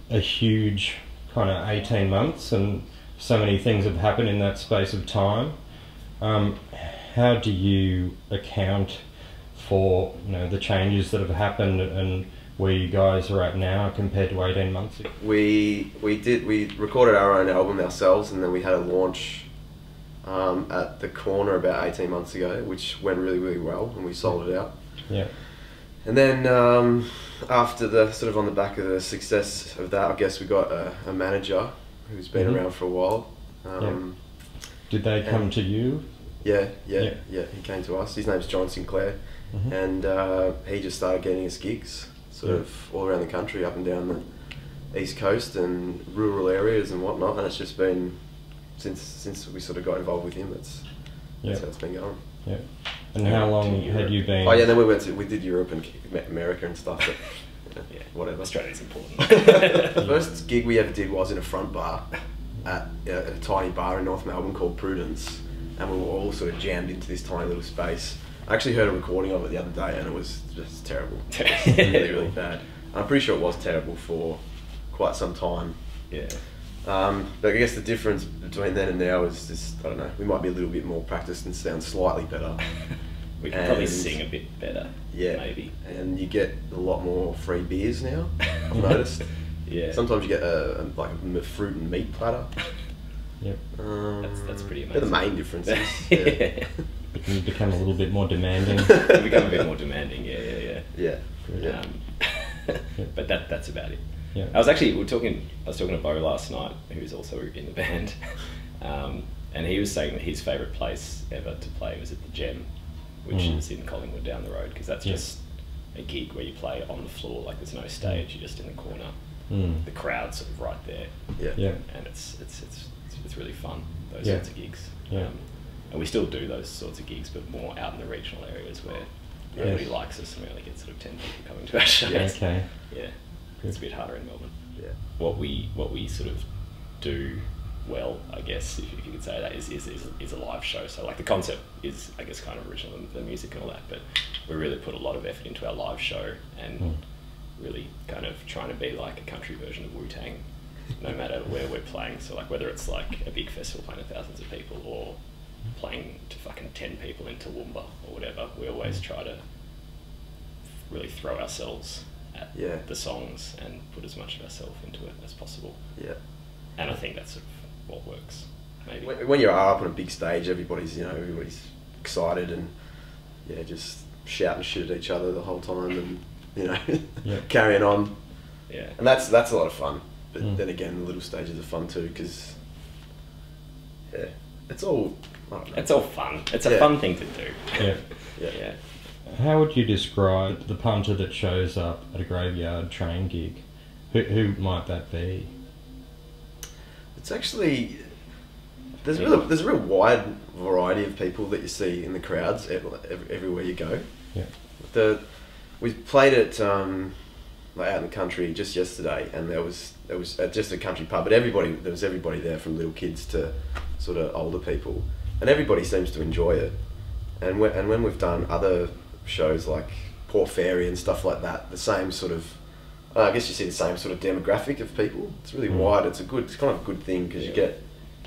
a huge kind of 18 months, and so many things have happened in that space of time. How do you account for, you know, the changes that have happened and where you guys are at now compared to 18 months ago? We recorded our own album ourselves, and then we had a launch at the Corner about 18 months ago, which went really well, and we sold it out. Yeah. And then after the sort of on the back of the success of that, I guess we got a manager who's been around for a while. Did they come to you? Yeah. He came to us. His name's John Sinclair, and he just started getting us gigs, sort of all around the country, up and down the East Coast and rural areas and whatnot. And it's just been since we sort of got involved with him. That's how it's been going. Yeah. And how long had you been? Oh yeah, then we did Europe and America and stuff. But, whatever. Australia's important. The first gig we ever did was in a front bar at a tiny bar in North Melbourne called Prudence, and we were all sort of jammed into this tiny little space. I actually heard a recording of it the other day, and it was just terrible. Really bad. I'm pretty sure it was terrible for quite some time. Yeah. But I guess the difference between then and now is just, I don't know, we might be a little bit more practiced and sound slightly better. We can probably sing a bit better, maybe. And you get a lot more free beers now, I've noticed. Yeah. Sometimes you get like a fruit and meat platter. Yep. That's pretty amazing. They're the main differences. But you become a little bit more demanding. You become a bit more demanding, yeah. But that's about it. Yeah. I was talking to Bo last night, who's also in the band, and he was saying that his favourite place ever to play was at the Gem, which is in Collingwood down the road, because that's just a gig where you play on the floor, like there's no stage, you're just in the corner. The crowd's sort of right there. And it's really fun, those sorts of gigs. And we still do those sorts of gigs, but more out in the regional areas where nobody likes us, and we only get sort of 10 people coming to our shows. Okay. Yeah. It's a bit harder in Melbourne. Yeah. What we sort of do well, I guess, if you could say that, is a live show. So like the concept is, I guess, kind of original, the music and all that, but we really put a lot of effort into our live show and really kind of trying to be like a country version of Wu-Tang, no matter where we're playing. So like whether it's like a big festival playing to thousands of people or playing to fucking 10 people in Toowoomba or whatever, we always try to really throw ourselves at the songs and put as much of ourselves into it as possible. Yeah. And I think that's sort of what works, maybe. When you're up on a big stage, everybody's excited and just shouting shit at each other the whole time and carrying on. Yeah. And that's a lot of fun. But then again, the little stages are fun too, because it's all fun. It's a fun thing to do. Yeah. How would you describe the punter that shows up at a graveyard train gig? Who might that be? It's actually there's a real wide variety of people that you see in the crowds everywhere you go. Yeah. We played it out in the country just yesterday, and there was just a country pub, but there was everybody there, from little kids to sort of older people, and everybody seems to enjoy it. And when we've done other shows like Port Fairy and stuff like that, the same sort of, I guess you see the same sort of demographic of people. It's really wide. It's kind of a good thing, because you get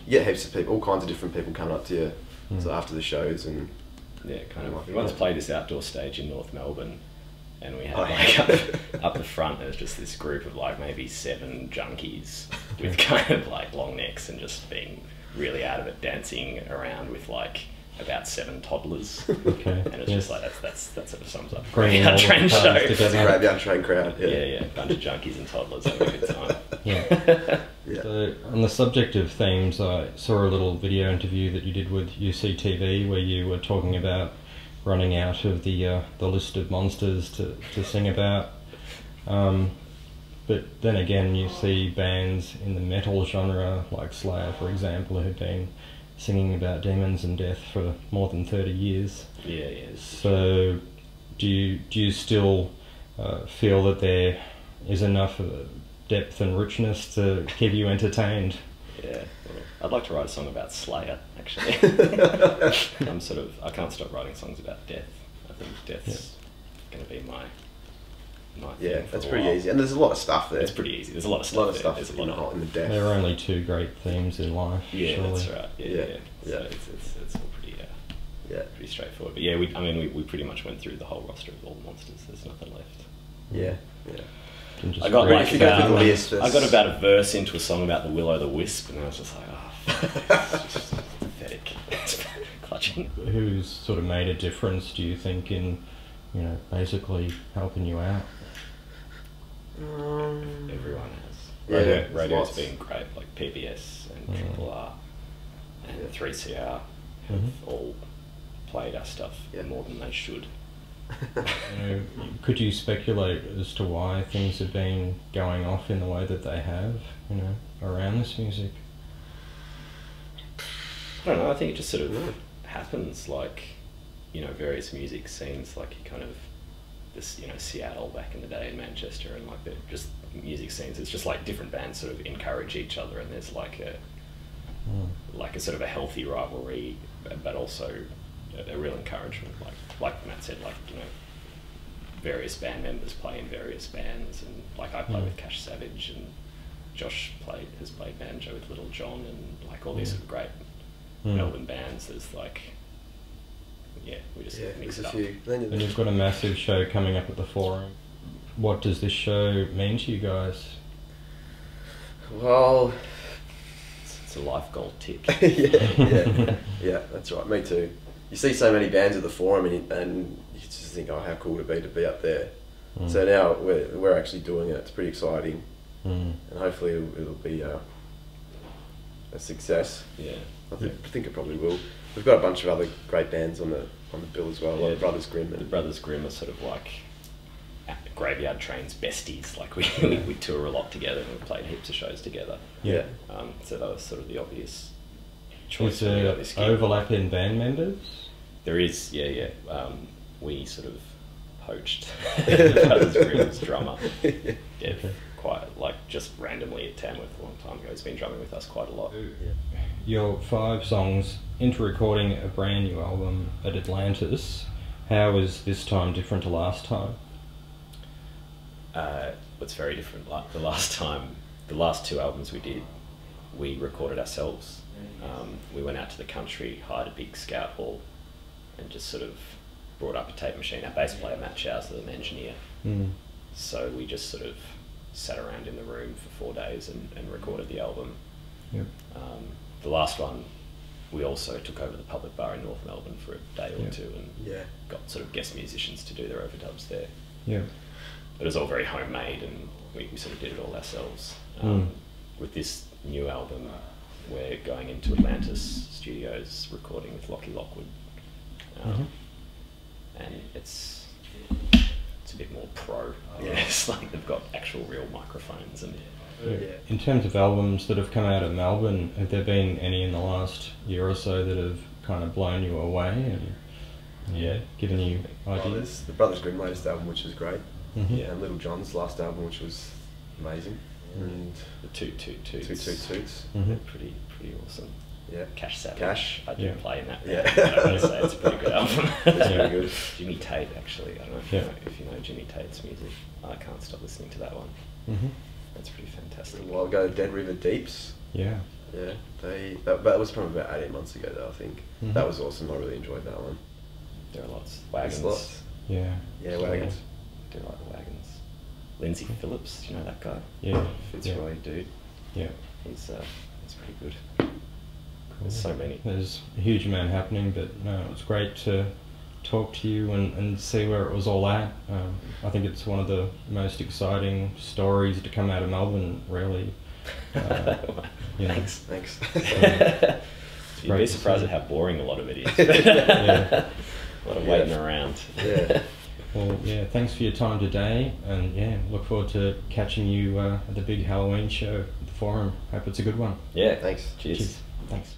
heaps of people, all kinds of different people coming up to you so after the shows. And kind of. We once played this outdoor stage in North Melbourne, and we had up the front there was just this group of like maybe 7 junkies with kind of like long necks and just being really out of it, dancing around with like about 7 toddlers. And it's just like that sort of sums up graveyard train show. It's a graveyard train crowd. Yeah, bunch of junkies and toddlers having a good time. So on the subject of themes, I saw a little video interview that you did with UCTV where you were talking about running out of the list of monsters to sing about. But then again, you see bands in the metal genre like Slayer, for example, who've been singing about demons and death for more than 30 years. So do you still feel that there is enough depth and richness to keep you entertained? Yeah, I'd like to write a song about Slayer, actually. I can't stop writing songs about death. I think death's going to be Yeah, that's pretty easy, and there's a lot of stuff there. It's pretty easy. There's a lot of stuff. There's a lot of in the depth. There are only 2 great themes in life. Yeah, surely. that's right. Yeah. So it's all pretty pretty straightforward. But yeah, we pretty much went through the whole roster of all the monsters. There's nothing left. Yeah. I got about a verse into a song about the will-o'-the-wisp, and I was just like, it's just pathetic. It's clutching. Who's sort of made a difference, do you think, in basically helping you out? Everyone has. Radio's been great, like PBS and Triple R and 3CR have all played our stuff more than they should. Could you speculate as to why things have been going off in the way that they have, around this music? I don't know, I think it just sort of happens, like, various music scenes, like you kind of, this, Seattle back in the day, and Manchester, and like the just music scenes, it's just like different bands sort of encourage each other, and there's like a sort of a healthy rivalry, but also a real encouragement, like Matt said, like, various band members play in various bands, and like I play with Cash Savage, and Josh has played banjo with Little John, and like all these sort of great Melbourne bands. There's like, we just mix it up. And you've got a massive show coming up at the Forum. What does this show mean to you guys? Well, it's a life goal tick. yeah, that's right. Me too. You see so many bands at the Forum, and you just think, how cool would it be to be up there. So now we're actually doing it. It's pretty exciting, and hopefully it'll be a success. Yeah, I think it probably will. We've got a bunch of other great bands on the bill as well, like Brothers Grimm. The Brothers Grimm are sort of like Graveyard Train's besties. Like we tour a lot together, and we've played heaps of shows together. Yeah. So that was sort of the obvious choice. Is there overlap in band members? There is, yeah. We sort of poached Brothers Grimm's drummer, quite like just randomly at Tamworth a long time ago. He's been drumming with us quite a lot. You're 5 songs into recording a brand new album at Atlantis. How is this time different to last time? It's very different. Like the last 2 albums we did, we recorded ourselves. We went out to the country, hired a big scout hall, and just sort of brought up a tape machine. Our bass player, Matt Chow's an engineer. So we just sort of sat around in the room for 4 days and recorded the album. Yep. The last one, we also took over the public bar in North Melbourne for a day or two, and got sort of guest musicians to do their overdubs there. Yeah. But it was all very homemade, and we sort of did it all ourselves. With this new album, we're going into Atlantis Studios, recording with Lockie Lockwood, and it's a bit more pro. It's like they've got actual real microphones. And in terms of albums that have come out of Melbourne, have there been any in the last year or so that have kind of blown you away and given you ideas? There's the Brothers Grimm latest album, which is great. And Little John's last album, which was amazing. And the Toot Toot Toots. Toot Toot Toots. They're pretty awesome. Yeah. Cash Savage. Cash. I do play in that. Yeah. I would say it's a pretty good album. It's pretty good. Jimmy Tate, actually. I don't know if you know Jimmy Tate's music. I can't stop listening to that one. That's pretty fantastic. A while ago, Dead River Deeps. Yeah. Yeah. That was probably about 18 months ago, though, I think. That was awesome. I really enjoyed that one. There are lots. Wagons. There's lots. Yeah. Yeah, Wagons. I do like the Wagons. Lindsay Phillips, do you know that guy? Yeah. Fitzroy dude. Yeah. He's pretty good. Cool. There's so many. There's a huge amount happening, but no, it's great to talk to you and see where it was all at. I think it's one of the most exciting stories to come out of Melbourne, really. Thanks. You'd be surprised at how boring a lot of it is. A lot of waiting around. Yeah. Well, thanks for your time today, and look forward to catching you at the big Halloween show at the Forum. Hope it's a good one. Yeah, thanks. Cheers. Thanks.